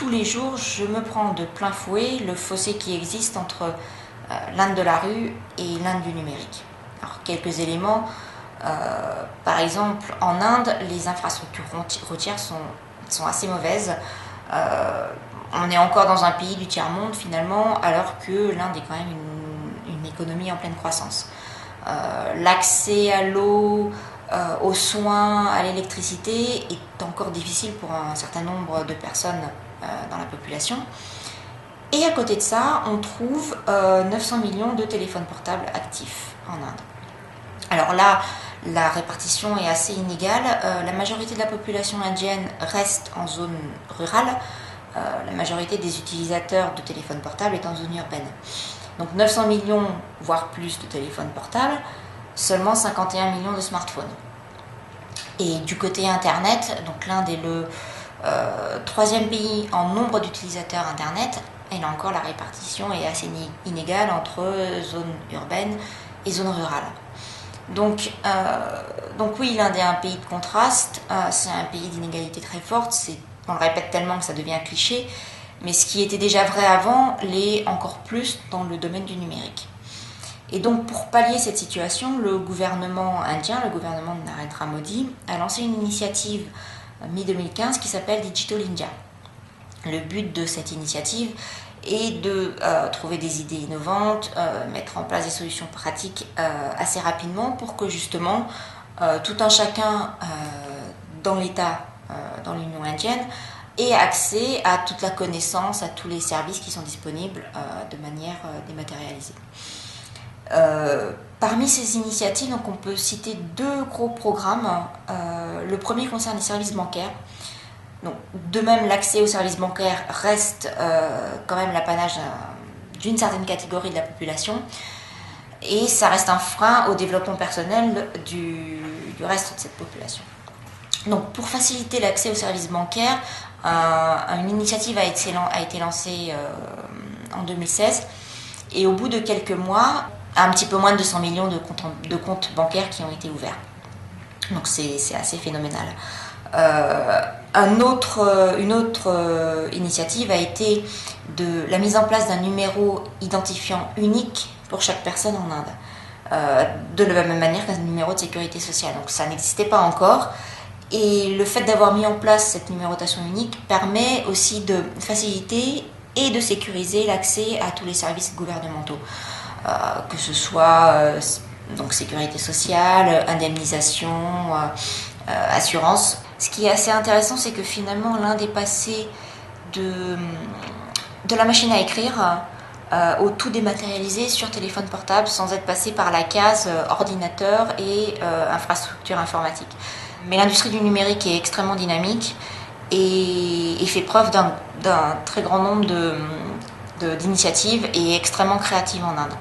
tous les jours, je me prends de plein fouet le fossé qui existe entre l'Inde de la rue et l'Inde du numérique. Alors, quelques éléments. Par exemple, en Inde, les infrastructures routières sont assez mauvaises. On est encore dans un pays du tiers-monde finalement, alors que l'Inde est quand même une économie en pleine croissance. L'accès à l'eau, aux soins, à l'électricité est encore difficile pour un certain nombre de personnes dans la population. Et à côté de ça, on trouve 900 millions de téléphones portables actifs en Inde. Alors là, la répartition est assez inégale. La majorité de la population indienne reste en zone rurale. La majorité des utilisateurs de téléphones portables est en zone urbaine. Donc 900 millions, voire plus de téléphones portables, seulement 51 millions de smartphones. Et du côté Internet, donc l'Inde est le troisième pays en nombre d'utilisateurs Internet, et là encore la répartition est assez inégale entre zone urbaine et zone rurale. Donc oui, l'Inde est un pays de contraste, c'est un pays d'inégalité très forte, on le répète tellement que ça devient un cliché, mais ce qui était déjà vrai avant l'est encore plus dans le domaine du numérique. Et donc pour pallier cette situation, le gouvernement indien, le gouvernement de Narendra Modi, a lancé une initiative mi-2015 qui s'appelle Digital India. Le but de cette initiative est de trouver des idées innovantes, mettre en place des solutions pratiques assez rapidement pour que justement tout un chacun dans l'État, dans l'Union indienne, ait accès à toute la connaissance, à tous les services qui sont disponibles de manière dématérialisée. Parmi ces initiatives, donc on peut citer deux gros programmes. Le premier concerne les services bancaires. Donc, de même, l'accès aux services bancaires reste quand même l'apanage d'une certaine catégorie de la population, et ça reste un frein au développement personnel du reste de cette population. Donc, pour faciliter l'accès aux services bancaires, une initiative a été lancée en 2016, et au bout de quelques mois, un petit peu moins de 200 millions de comptes bancaires qui ont été ouverts. Donc c'est assez phénoménal. Une autre initiative a été de la mise en place d'un numéro identifiant unique pour chaque personne en Inde, de la même manière qu'un numéro de sécurité sociale. Donc ça n'existait pas encore, et le fait d'avoir mis en place cette numérotation unique permet aussi de faciliter et de sécuriser l'accès à tous les services gouvernementaux, que ce soit donc sécurité sociale, indemnisation, assurance. Ce qui est assez intéressant, c'est que finalement l'Inde est passé de la machine à écrire au tout dématérialisé sur téléphone portable, sans être passé par la case ordinateur et infrastructure informatique. Mais l'industrie du numérique est extrêmement dynamique et fait preuve d'un très grand nombre d'initiatives et est extrêmement créative en Inde.